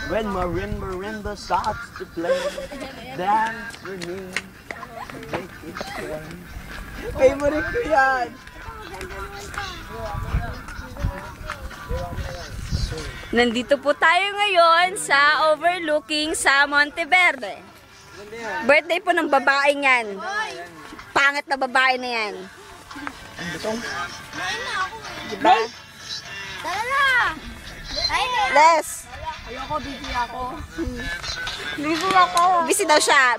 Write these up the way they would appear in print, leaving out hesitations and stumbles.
When marimba starts to play, dance with me, make it fun. Favorite ko yan! Nandito po tayo ngayon sa overlooking sa Monteverde. Birthday po ng babaeng yan. Pangit na babae na yan. Diba? Tara na! Les! Ayoko, busy ako.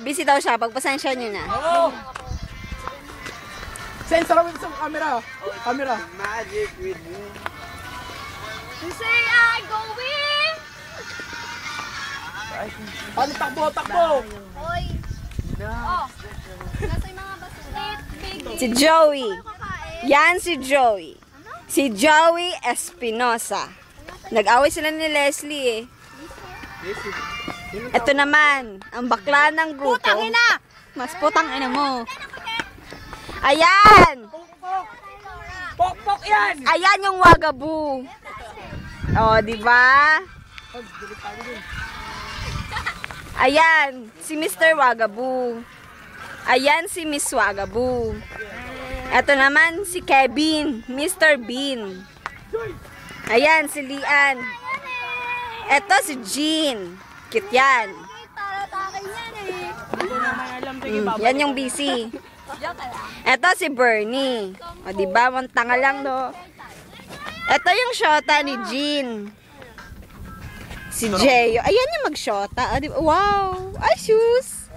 Busy daw siya. Pagpasensya nyo na. Oo! Sensor mo sa camera. Camera. Magic with me. You say I go in! Ano, takbo! Hoy! Oh! Nasa yung mga basura. Si Joey. Yan si Joey. Si Joey Espinosa. Nag-away sila ni Leslie eh. Ito naman, ang bakla ng grupo. Putang ina! Mas putang ina mo. Ayan! Pok yan! Ayan yung Wagaboo. Oh, di ba? Ayan, si Mr. Wagaboo. Ayan si Miss Wagaboo. Ito naman si Kevin, Mr. Bean. Ayan si Lian. Ito si Jean. Cute yan. Tara-takin yan eh. Yan yung busy. Ito si Bernie. O diba, tanga lang no. Ito yung shota ni Jean. Si Jeyo. Ayan yung mag-shota. O, diba? Wow. Ay, shoes.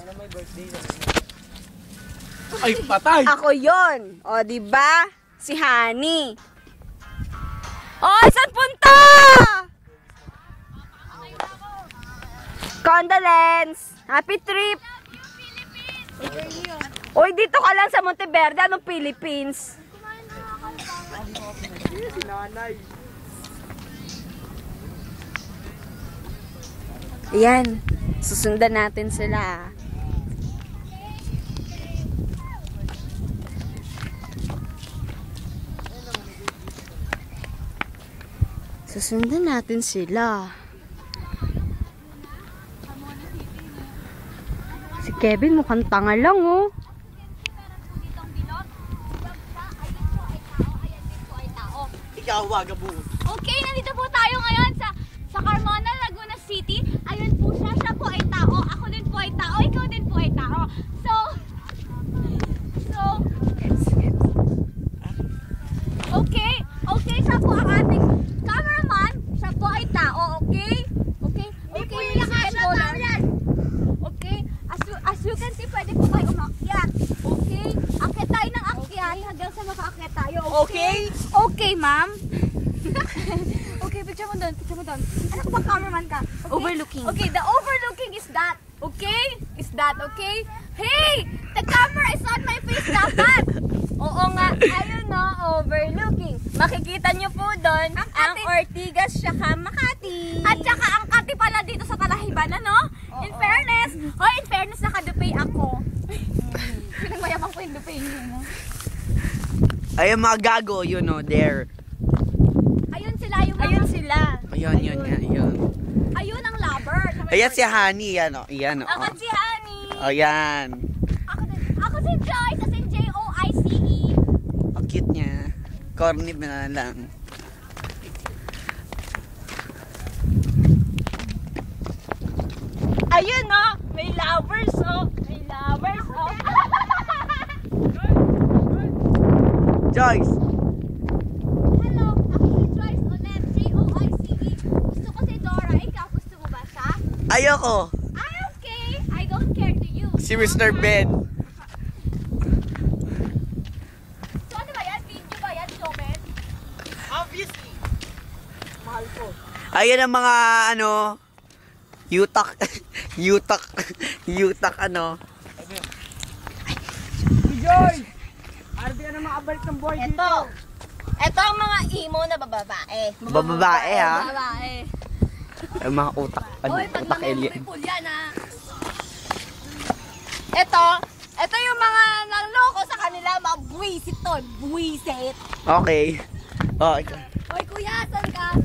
Ay, patay! Ako yon. O, diba? Si Honey. O, saan punta? Condolence. Happy trip. Uy, dito ka lang sa Monteverde. Anong Philippines? Ayan. Susundan natin sila. Susundan natin sila. Si Kevin mukhang tanga lang oh. Ikaw, Wagaboo. Okay, nandito po tayo ngayon sa Carmona, Laguna City. Ayun po siya. Siya po ay tao. Ako din po ay tao. Ikaw din po ay tao. So, okay. Okay, siya po ang ating cameraman. Siya po ay tao. Okay? Okay? Okay, okay. As you can see, pwede po kayo umakyat. Okay? Akyat tayo ng akyat hanggang sa makaakyat tayo. Okay? Okay, ma'am. Okay, picture mo doon. Ano ko ba, cameraman ka? Okay? Overlooking. Okay, the overlooking is that. Okay? Is that okay? Hey! The camera is on my face dapat! Oo nga, ayun no, overlooking. Makikita nyo po doon ang Ortigas saka Makati. At saka ang Kati pala dito sa Talahiban, ano? In fairness, in fairness nakadupay ako. Pinagmayabang ko yung dupay nyo, no? Ayun mga gago, you know, there. Ayun sila yung Ayun sila. Ayun. Ayun ang lover. Ayan si Honey, yan o. Yan o. Ako si Honey. Ayan. Ako si Joyce, as in Joice. Ang cute niya. Corny na lang. Ayun oh. May lovers oh. Joyce. Hello, ako si Joyce ulit. Joice. Gusto ko si Dora. Ikaw, gusto mo ba siya? Ayoko. Okay. I don't care to you. Si Mr. Ben. So ano ba yan? Video ba yan, Joven? Obviously. Mahal ko. Ayan ang mga ano, yutak ano. Joy! Ardi ka na makabalik ng buhay dito. Ito ang mga emo na babae. Babae ha. Babae. Ay, mga utak, ano, Oy, pag utak namin alien. pupul yan ah. Ito yung mga nanloko sa kanila, mga buwisit to. Buwisit. Okay. Oh, ikaw. Oy kuya, saan ka?